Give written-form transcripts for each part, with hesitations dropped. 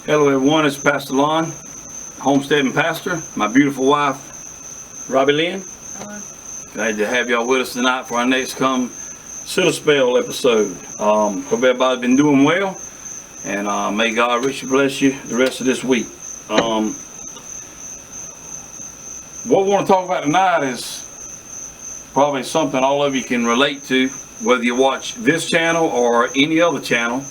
Hello everyone, it's Pastor Lon, homesteading pastor. My beautiful wife, Robbie Lynn. Hello. Glad to have y'all with us tonight for our next Come Sit a Spell episode. Hope everybody's been doing well, and may God richly bless you the rest of this week. What we want to talk about tonight is probably something all of you can relate to, whether you watch this channel or any other channel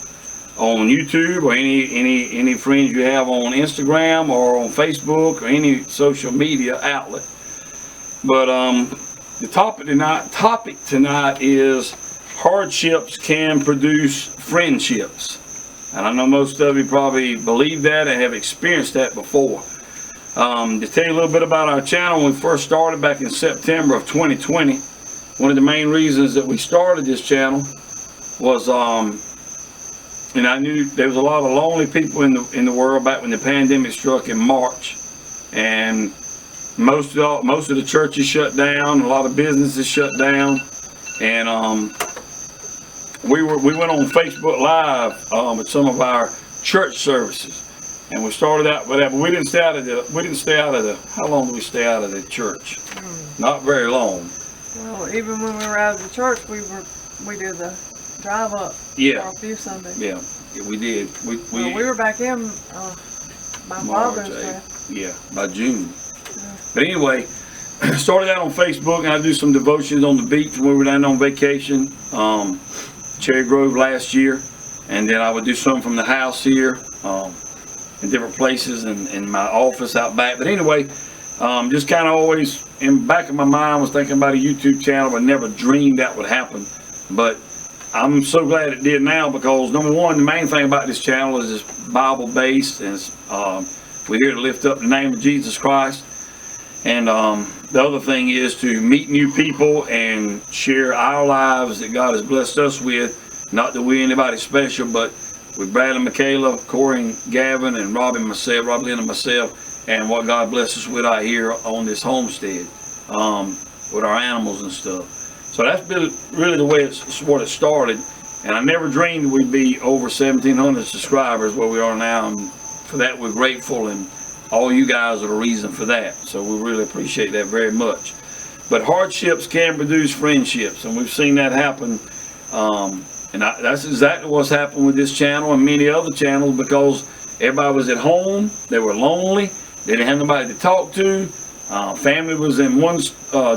on YouTube or any friends you have on Instagram or on Facebook or any social media outlet. But the topic tonight is hardships can produce friendships. And I know most of you probably believe that and have experienced that before. To tell you a little bit about our channel, when we first started back in September of 2020, one of the main reasons that we started this channel was and I knew there was a lot of lonely people in the world back when the pandemic struck in March, and most of the churches shut down, a lot of businesses shut down, and we went on Facebook Live at some of our church services, and we started out with that. But we didn't stay out of the. How long did we stay out of the church? Not very long. Well, even when we were out of the church, we did the drive up for a few Sundays. Yeah, we did. We were back in by Father's Day. Yeah, by June. Yeah. But anyway, started out on Facebook, and I do some devotions on the beach when we were down on vacation, Cherry Grove last year, and then I would do some from the house here, in different places, and in my office out back. But anyway, just kind of always in the back of my mind was thinking about a YouTube channel, but never dreamed that would happen. But I'm so glad it did now, because number one, the main thing about this channel is it's Bible based, and it's, we're here to lift up the name of Jesus Christ. And the other thing is to meet new people and share our lives that God has blessed us with. Not that we're anybody special, but with Brad and Michaela, Corey and Gavin, and Rob and myself, Rob Lynn and myself, and what God blessed us with out here on this homestead, with our animals and stuff. So that's been really the way what it started, and I never dreamed we'd be over 1,700 subscribers where we are now, and for that we're grateful, and all you guys are the reason for that. So we really appreciate that very much. But hardships can produce friendships, and we've seen that happen, and that's exactly what's happened with this channel and many other channels, because everybody was at home, they were lonely, they didn't have nobody to talk to, family was in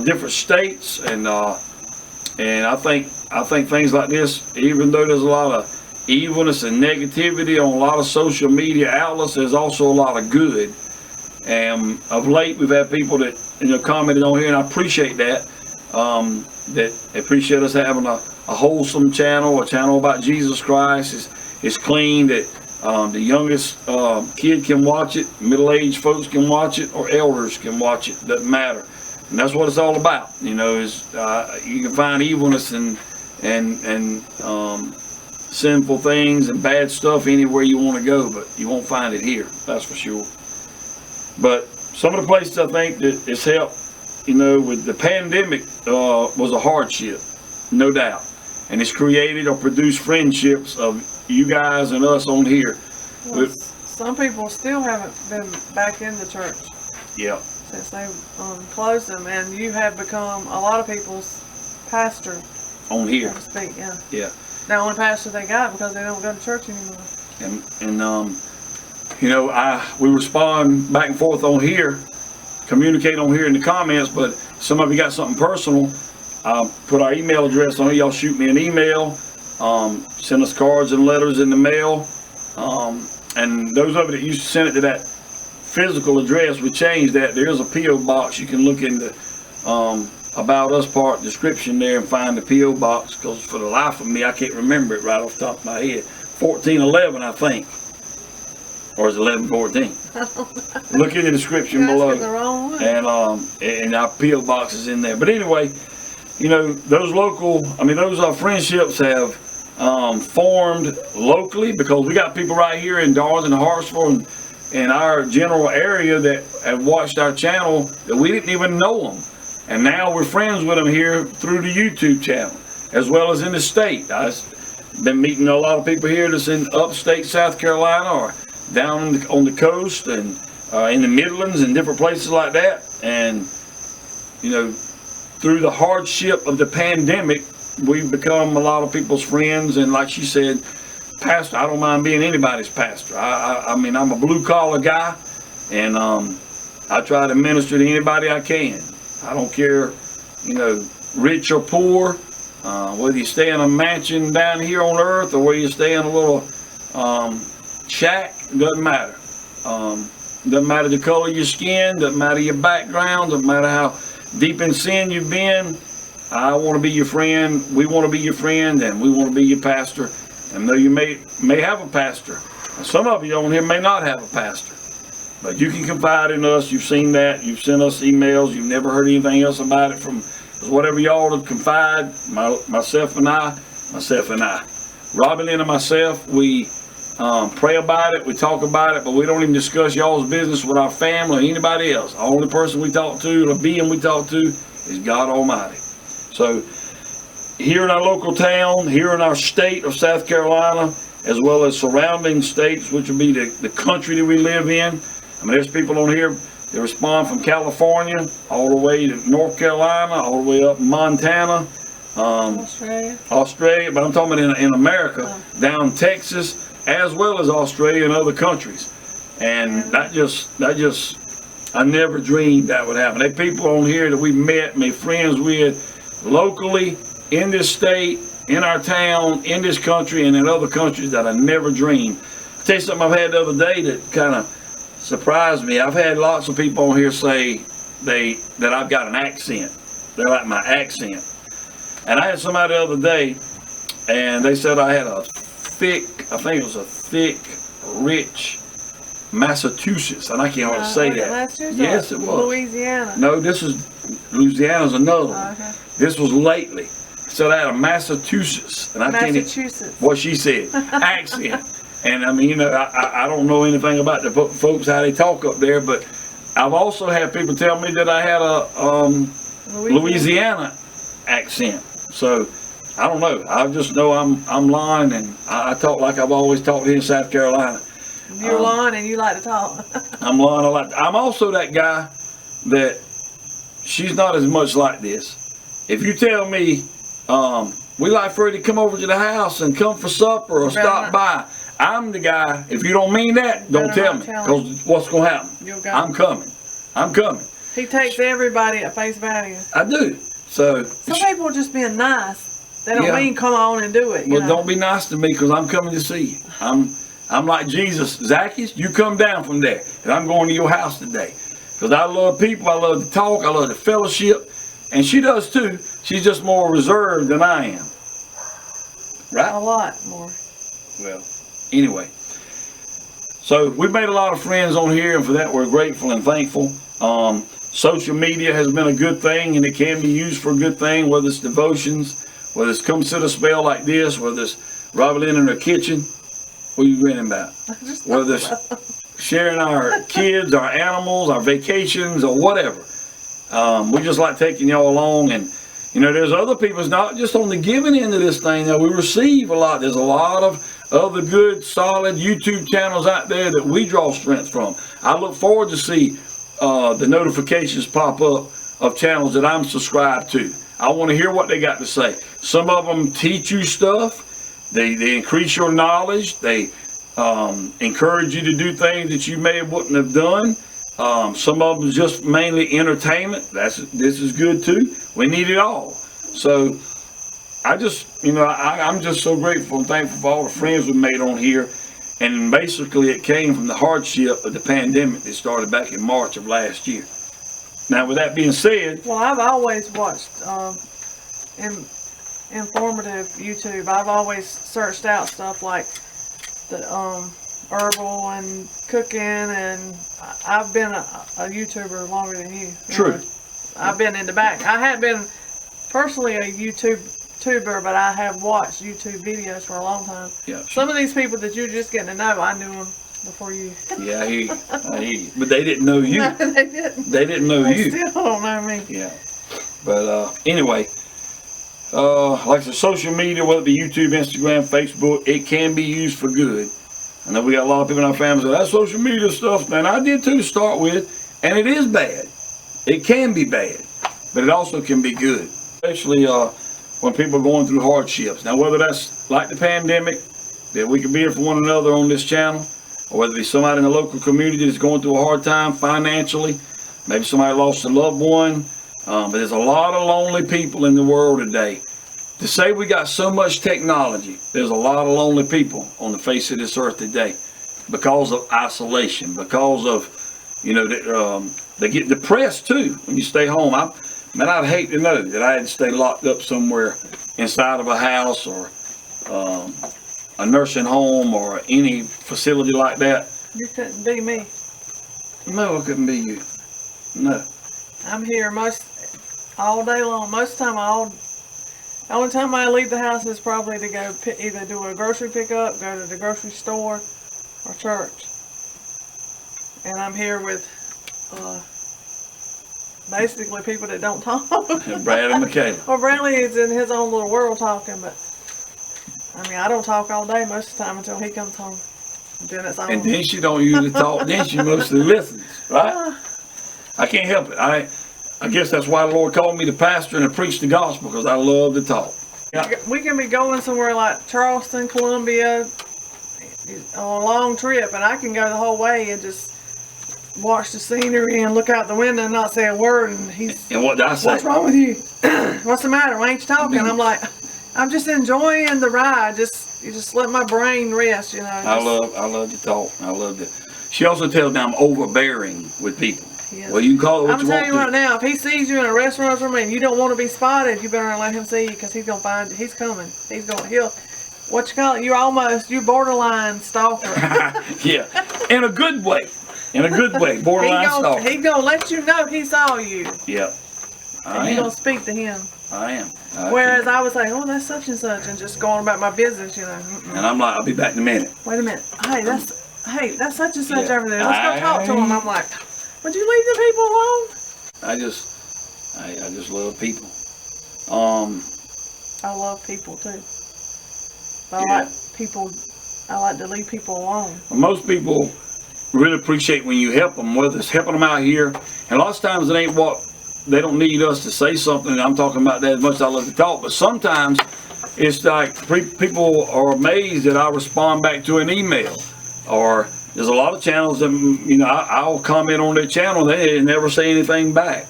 different states, and I think things like this, even though there's a lot of evilness and negativity on a lot of social media outlets, there's also a lot of good. And of late, we've had people that commented on here, and I appreciate that. That appreciate us having a wholesome channel, a channel about Jesus Christ. It's clean, that the youngest kid can watch it, middle-aged folks can watch it, or elders can watch it. Doesn't matter. And that's what it's all about. Is you can find evilness and sinful things and bad stuff anywhere you want to go, but you won't find it here. That's for sure. But some of the places I think that it's helped, with the pandemic, was a hardship, no doubt, and it's created or produced friendships of you guys and us on here. Well, some people still haven't been back in the church. Yeah. Since they closed them, and you have become a lot of people's pastor on here, so to speak. Yeah. The only pastor they got, because they don't go to church anymore. And we respond back and forth on here, communicate on here in the comments. But some of you got something personal, put our email address on here. Y'all shoot me an email, send us cards and letters in the mail, and those of you that used to send it to that physical address, we changed that. There's a P.O. box. You can look in the about us part description there and find the P.O. box, because for the life of me I can't remember it right off the top of my head. 1411, I think, or is it 1114? Look in the description below, the wrong one. And our P.O. box is in there. But anyway, those friendships have formed locally, because we got people right here in Darlington, Hartsville, in our general area that have watched our channel that we didn't even know them, and now we're friends with them here through the YouTube channel, as well as in the state. I've been meeting a lot of people here that's in upstate South Carolina or down on the coast and in the Midlands and different places like that. And, you know, through the hardship of the pandemic, we've become a lot of people's friends. And like she said, pastor, I don't mind being anybody's pastor. I mean, I'm a blue collar guy, and I try to minister to anybody I can. I don't care, you know, rich or poor, whether you stay in a mansion down here on earth or whether you stay in a little shack, doesn't matter. Doesn't matter the color of your skin, doesn't matter your background, doesn't matter how deep in sin you've been. I want to be your friend, we want to be your friend, and we want to be your pastor. And though you may have a pastor, and some of you on here may not have a pastor, but you can confide in us. You've seen that. You've sent us emails. You've never heard anything else about it from whatever y'all to confide. Myself and I, Robin and myself, we pray about it. We talk about it, but we don't even discuss y'all's business with our family or anybody else. The only person we talk to, the being we talk to, is God Almighty. So here in our local town, here in our state of South Carolina, as well as surrounding states, which would be the country that we live in. I mean, there's people on here that respond from California all the way to North Carolina, all the way up Montana, Australia, but I'm talking about in America, down Texas, as well as Australia and other countries. And that just, I never dreamed that would happen. There are people on here that we met, made friends with locally, in this state, in our town, in this country, and in other countries that I never dreamed. I'll tell you something I've had the other day that kind of surprised me. I've had lots of people on here say that I've got an accent. They like my accent. And I had somebody the other day, and they said I had a thick, I think it was a thick, rich Massachusetts. And I can't hardly say that. Massachusetts? Yes, it was. Louisiana. No, Louisiana's another one. Okay. This was lately. So I had a Massachusetts, and I can't even, what she said, accent. And I mean, you know, I don't know anything about the folks, how they talk up there, but I've also had people tell me that I had a Louisiana accent. So I don't know. I just know I'm lying, and I talk like I've always talked here in South Carolina. You're lying and you like to talk. I'm lying. I'm also that guy that she's not as much like this. If you tell me, we like for her to come over to the house and come for supper or stop by, I'm the guy, if you don't mean that, don't tell me. Because what's going to happen? I'm coming. He takes everybody at face value. I do. So some people are just being nice. They don't mean come on and do it. Well, don't be nice to me because I'm coming to see you. I'm like Jesus. Zacchaeus, you come down from there. And I'm going to your house today. Because I love people. I love to talk. I love the fellowship. And she does too. She's just more reserved than I am. Right? A lot more. Well, anyway. So we've made a lot of friends on here, and for that we're grateful and thankful. Social media has been a good thing, and it can be used for a good thing, whether it's devotions, whether it's come sit a spell like this, whether it's Robin in her kitchen. What are you grinning about? Whether it's sharing our kids, our animals, our vacations, or whatever. We just like taking y'all along, and you know, there's other people. It's not just on the giving end of this thing that we receive a lot. There's a lot of other good, solid YouTube channels out there that we draw strength from. I look forward to see the notifications pop up of channels that I'm subscribed to. I want to hear what they got to say. Some of them teach you stuff. They increase your knowledge. They encourage you to do things that you may wouldn't have done. Some of them is just mainly entertainment. This is good too. We need it all. So I just, you know, I'm just so grateful and thankful for all the friends we made on here. And basically it came from the hardship of the pandemic that started back in March of last year. Now with that being said. Well, I've always watched informative YouTube. I've always searched out stuff like the herbal and cooking, and I've been a YouTuber longer than you. True. I've been in the back. I hadn't been personally a YouTuber, but I have watched YouTube videos for a long time. Yeah. Some of these people that you're just getting to know, I knew them before you. Yeah, I hear you. But they didn't know you. No, they didn't. They didn't know you. They still don't know me. Yeah. But anyway, like the social media, whether it be YouTube, Instagram, Facebook, it can be used for good. I know we got a lot of people in our family that social media stuff, and I did too to start with, and it is bad. It can be bad, but it also can be good, especially when people are going through hardships. Now, whether that's like the pandemic, that we can be here for one another on this channel, or whether it's somebody in the local community that's going through a hard time financially, maybe somebody lost a loved one, but there's a lot of lonely people in the world today. To say we got so much technology, there's a lot of lonely people on the face of this earth today because of isolation, because of, they get depressed too when you stay home. I'd hate to know that I had to stay locked up somewhere inside of a house or a nursing home or any facility like that. You couldn't be me. No, I couldn't be you. No. I'm here all day long. Most of the time, the only time I leave the house is probably to go either do a grocery pickup, go to the grocery store, or church. And I'm here with basically people that don't talk. Brad and Michaela. Well, Bradley is in his own little world talking, but I don't talk all day most of the time until he comes home. Then it's on. And then she don't usually talk, then she mostly listens, right? I can't help it. I guess that's why the Lord called me to pastor and to preach the gospel, because I love to talk. Yeah. We can be going somewhere like Charleston, Columbia, on a long trip, and I can go the whole way and just watch the scenery and look out the window and not say a word. And what did I say? What's wrong with you? What's the matter? Why ain't you talking? I'm like, I'm just enjoying the ride. You just let my brain rest, I love to talk. I love to. She also tells me I'm overbearing with people. Yes. Well, you can call it what you want to. I'm telling you right now, if he sees you in a restaurant or something and you don't want to be spotted, you better let him see you, because he's gonna find you. He's coming. You're borderline stalker. Yeah, in a good way. Borderline stalker. He's gonna let you know he saw you. Yeah. And you're gonna speak to him. I am. Whereas I was like, oh, that's such and such, and just going about my business, Mm-mm. And I'm like, I'll be back in a minute. Wait a minute. Hey, that's such and such over there. Let's go talk to him. I'm like, would you leave the people alone? I just love people. I love people too. I like to leave people alone. Most people really appreciate when you help them, whether it's helping them out here. And lots of times it ain't they don't need us to say something. I'm talking about that as much as I love to talk. But sometimes it's like people are amazed that I respond back to an email. Or there's a lot of channels that, I'll comment on their channel, they never say anything back.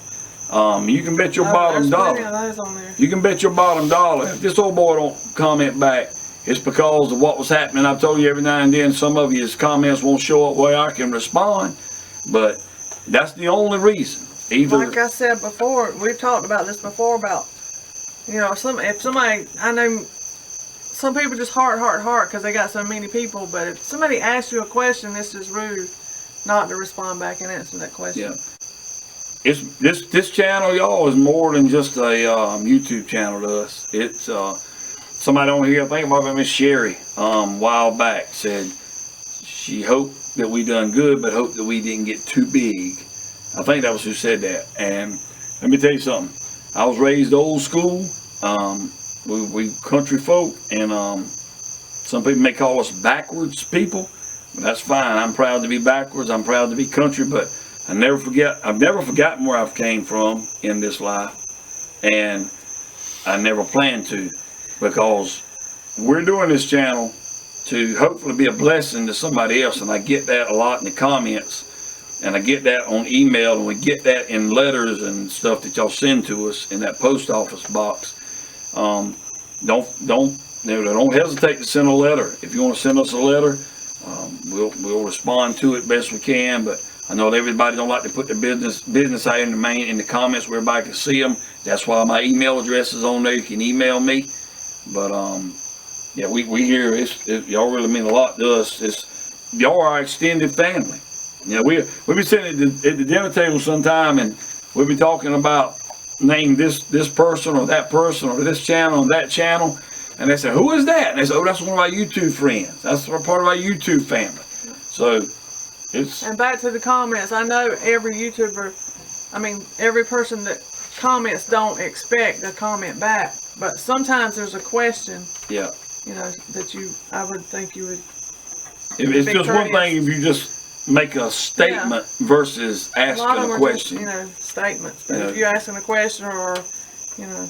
You can bet your bottom dollar. You can bet your bottom dollar. If this old boy don't comment back, it's because of what was happening. I've told you every now and then, some of his comments won't show up where I can respond, but that's the only reason. Like I said before, we've talked about this before about, if somebody, I know some people just heart because they got so many people, but if somebody asks you a question, it's just rude not to respond back and answer that question. Yeah. This channel, y'all, is more than just a YouTube channel to us. It's somebody on here, I think it might have been Miss Sherry, a while back, said she hoped that we done good, but hoped that we didn't get too big. I think that was who said that. And let me tell you something. I was raised old school. We country folk, and some people may call us backwards people, but that's fine. I'm proud to be backwards. I'm proud to be country, but I've never forgotten where I've came from in this life, and I never plan to, because we're doing this channel to hopefully be a blessing to somebody else, and I get that a lot in the comments, and I get that on email, and we get that in letters and stuff that y'all send to us in that post office box. Don't hesitate to send a letter. If you want to send us a letter, we'll respond to it best we can. But I know that everybody don't like to put their business out in the comments where everybody can see them. That's why my email address is on there. You can email me. But yeah, we hear y'all really mean a lot to us. Y'all are our extended family. We'll be sitting at the dinner table sometime, and we'll be talking about name this person or that person or this channel or that channel, and they say, who is that? And they say, oh, that's one of our YouTube friends. That's part of our YouTube family. So and back to the comments. I know every every person that comments don't expect a comment back, but sometimes there's a question. Yeah. I would think you would It's be just one courteous. thing if you just make a statement versus A lot of asking them a are question. just, you know, statements. But Yeah. if you're asking a question or, you know,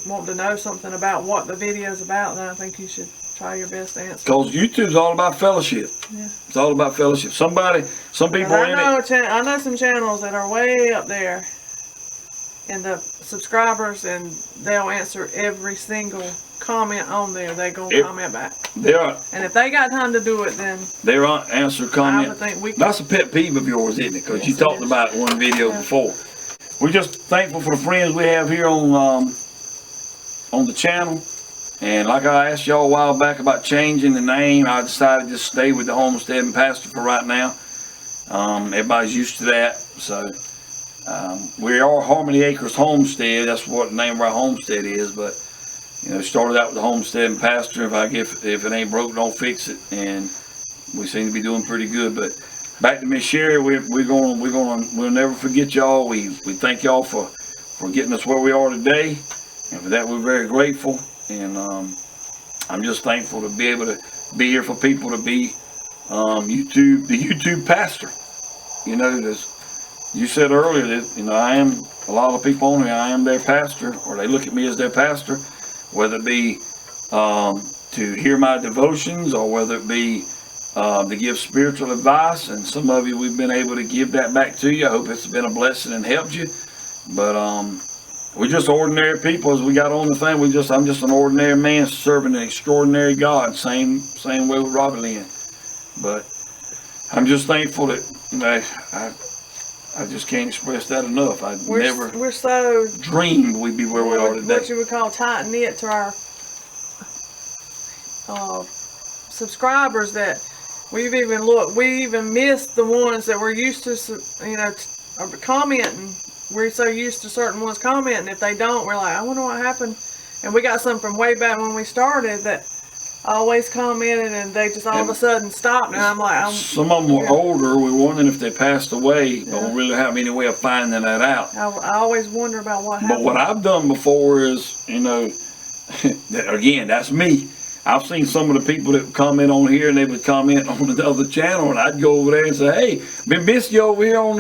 want to know something about what the video's about, then I think you should try your best to answer. Because YouTube's all about fellowship. Yeah. It's all about fellowship. Some people are in it. I know some channels that are way up there in the subscribers, and they'll answer every single comment on there. They're going to comment back. And if they got time to do it, then They're answer comment. I would think we That's a pet peeve of yours, isn't it? Because Yes, you it talked is. about it in one video before. We're just thankful for the friends we have here on the channel. And like I asked y'all a while back about changing the name, I decided to just stay with the Homestead and Pastor for right now. Everybody's used to that. So we are Harmony Acres Homestead. That's what the name of our homestead is. But you know, started out with the Homestead and Pastor. If it ain't broke, don't fix it. And we seem to be doing pretty good. But back to Miss Sherry, we'll never forget y'all. We thank y'all for getting us where we are today, and for that we're very grateful. And I'm just thankful to be able to be here for people to be the YouTube pastor. You know, you said earlier that, you know, I am, a lot of people on here, I am their pastor, or they look at me as their pastor, whether it be to hear my devotions, or whether it be to give spiritual advice. And some of you, we've been able to give that back to you. I hope it's been a blessing and helped you. But we're just ordinary people. As we got on the thing, I'm just an ordinary man serving an extraordinary God. Same way with Robert Lynn. But I'm just thankful that, you know, I just can't express that enough. we're so dreamed we'd be where we are today. What you would call tight knit to our subscribers, that we even missed the ones that we're used to, you know, commenting. We're so used to certain ones commenting. If they don't, we're like, I wonder what happened. And we got some from way back when we started that always commented, and they just all of a sudden stopped. And I'm like, some of them were older. We're wondering if they passed away. Don't really have any way of finding that out. I always wonder about what happened. But what I've done before is, you know, again, that's me. I've seen some of the people that would comment on here, and they would comment on the other channel, and I'd go over there and say, "Hey, been missing you over here on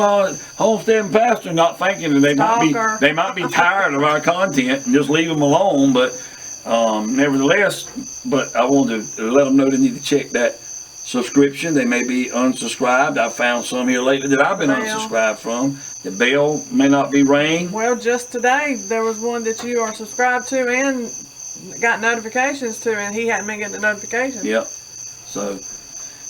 Homestead and Pastor," not thinking that they might be tired of our content and just leave them alone. But nevertheless, I wanted to let them know they need to check that subscription. They may be unsubscribed. I've found some here lately that I've been unsubscribed from. The bell may not be rang. Well, just today there was one that you are subscribed to and got notifications to, and he hadn't been getting the notifications. Yep. So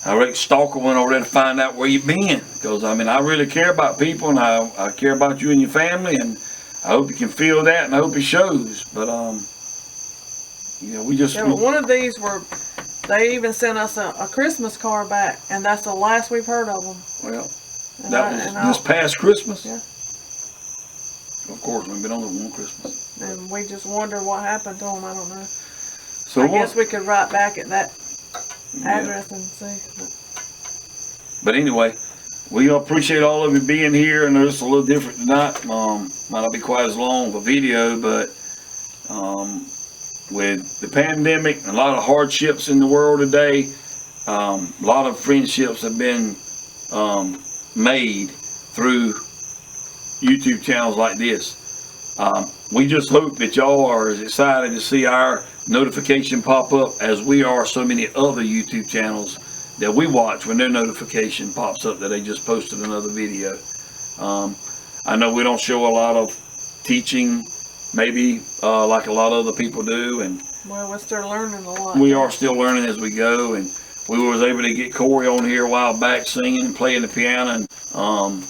I reckon Stalker went over there to find out where you've been, because I mean, I really care about people, and I care about you and your family, and I hope you can feel that, and I hope it shows. But you know, but one of these they even sent us a Christmas card back, and that's the last we've heard of them. Well, that was this past Christmas. Yeah. Of course, we've been on the one Christmas. And we just wonder what happened to them. I don't know. So I guess we could write back at that address and see. But anyway, we appreciate all of you being here, and it's a little different tonight. Might not be quite as long of a video, but with the pandemic and a lot of hardships in the world today, a lot of friendships have been made through YouTube channels like this. We just hope that y'all are as excited to see our notification pop up as we are so many other YouTube channels that we watch when their notification pops up that they just posted another video. I know we don't show a lot of teaching, maybe like a lot of other people do, and well, we're still learning a lot. We are still learning as we go, and we was able to get Corey on here a while back singing and playing the piano. And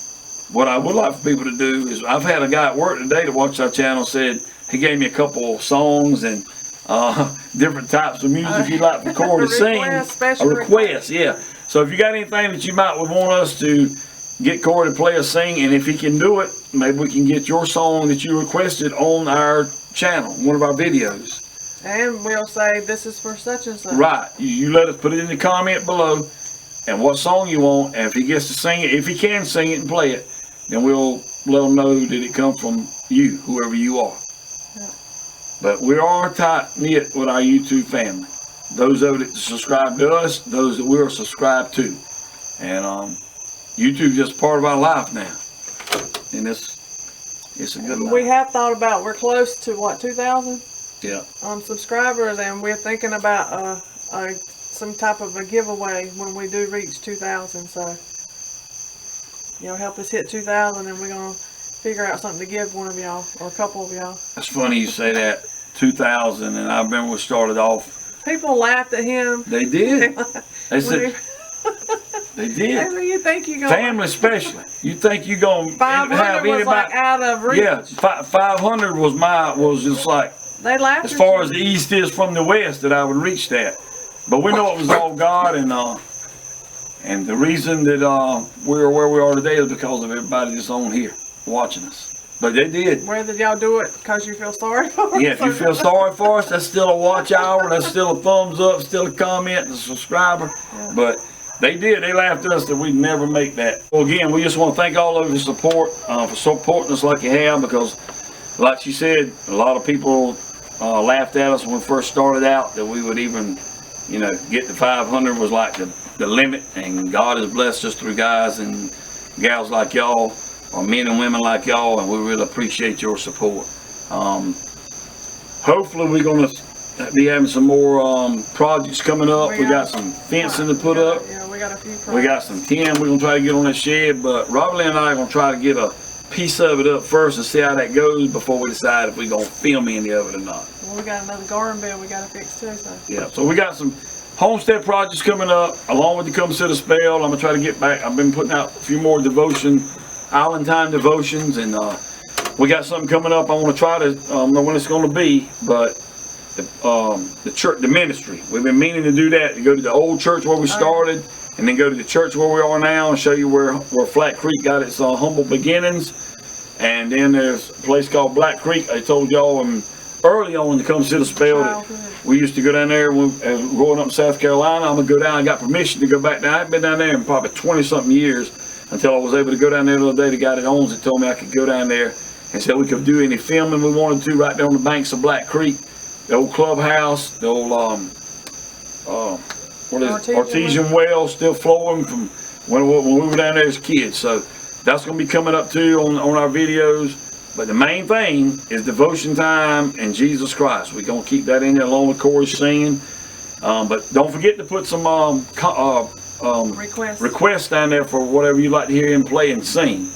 what I would like for people to do is, I've had a guy at work today that watched our channel, said he gave me a couple of songs and different types of music he'd like for Corey to sing. A request, yeah. So if you got anything that you might would want us to get Corey to play or sing, and if he can do it, maybe we can get your song that you requested on our channel, one of our videos. And we'll say this is for such and such. Right. You let us put it in the comment below, and what song you want, and if he gets to sing it, if he can sing it and play it, then we'll let them know that it comes from you, whoever you are. Yeah. But we are tight-knit with our YouTube family. those of it that subscribe to us, those that we are subscribed to. And YouTube's just part of our life now. And it's a good life. We have thought about, we're close to what, 2,000 Yeah. subscribers, and we're thinking about some type of a giveaway when we do reach 2,000. So, help us hit 2,000, and we're gonna figure out something to give one of y'all or a couple of y'all. It's funny you say that. 2,000, and I remember we started off. People laughed at him. They did. They said. They did. You think you gonna Family especially. You think you gonna 500 have anybody? was like out of reach. Yeah, 500 was just like They laughed as at far you. as the east is from the west that I would reach that. But we know it was all God, and the reason that we're where we are today is because of everybody that's on here watching us. But they did. Whether y'all do it because you feel sorry for us. Yeah, if you feel sorry for us, that's still a watch hour, that's still a thumbs up, still a comment, and a subscriber. Yeah. But they did. They laughed at us that we'd never make that. Well, again, we just want to thank all of your support for supporting us like you have, because, like she said, a lot of people laughed at us when we first started out that we would even, get to 500 was like the limit. And God has blessed us through guys and gals like y'all, or men and women like y'all, and we really appreciate your support. Hopefully, we're going to be having some more projects coming up. We got some fencing to put up. Yeah, we got a few projects. We got some tin we're going to try to get on that shed, but Robert and I are going to try to get a piece of it up first and see how that goes before we decide if we're going to film any of it or not. Well, we got another garden bed we got to fix too. So. Yeah, so we got some homestead projects coming up, along with the Come Sit a Spell. I'm going to try to get back. I've been putting out a few more Island Time devotions, and we got something coming up. I want to try to, I don't know when it's going to be, but the church, the ministry. We've been meaning to do that, to go to the old church where we started, and then go to the church where we are now and show you where Flat Creek got its humble beginnings. And then there's a place called Black Creek. I told y'all early on to Come Sit a Spell that we used to go down there when growing up in South Carolina. I'm going to go down. I got permission to go back down. I haven't been down there in probably 20-something years until I was able to go down there the other day. The guy that owns it told me I could go down there and said we could do any filming we wanted to right there on the banks of Black Creek. The old clubhouse, the old artesian well still flowing from when we were down there as kids. So that's going to be coming up too on our videos. But the main thing is devotion time and Jesus Christ. We're going to keep that in there along with Corey singing. But don't forget to put some requests down there for whatever you like to hear him play and sing.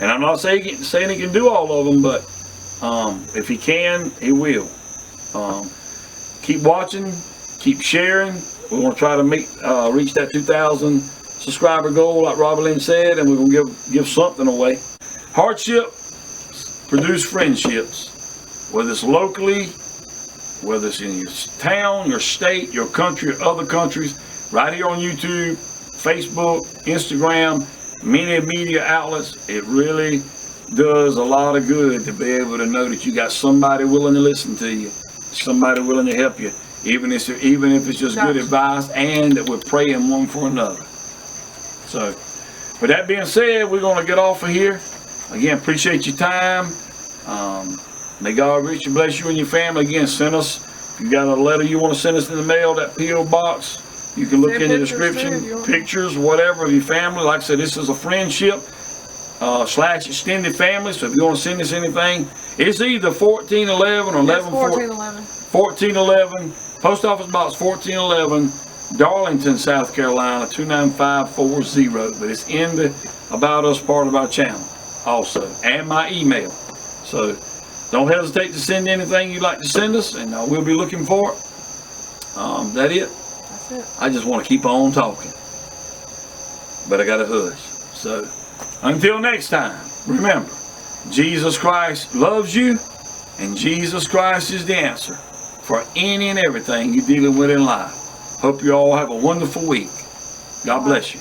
And I'm not saying he can do all of them, but if he can, he will. Keep watching, keep sharing. We want to try to reach that 2,000 subscriber goal, like Robert Lynn said, and we're going to give something away. Hardship produce friendships, whether it's locally, whether it's in your town, your state, your country, or other countries, right here on YouTube, Facebook, Instagram, many media outlets. It really does a lot of good to be able to know that you got somebody willing to listen to you, somebody willing to help you, even if it's just good advice, and that we're praying one for another. So, with that being said, we're going to get off of here. Again, appreciate your time. May God richly bless you and your family. Again, send us, if you got a letter you want to send us in the mail, that P.O. box, you can look in the description, pictures, whatever of your family. Like I said, this is a friendship / extended family. So if you want to send us anything, it's either 1411 or 1111. 1411, Post Office Box 1411, Darlington, South Carolina 29540. But it's in the About Us part of our channel also, and my email. So don't hesitate to send anything you'd like to send us, and we'll be looking for it. That it? That's it. I just want to keep on talking, but I got to hush. So until next time, remember, Jesus Christ loves you, and Jesus Christ is the answer for any and everything you're dealing with in life. Hope you all have a wonderful week. God bless you.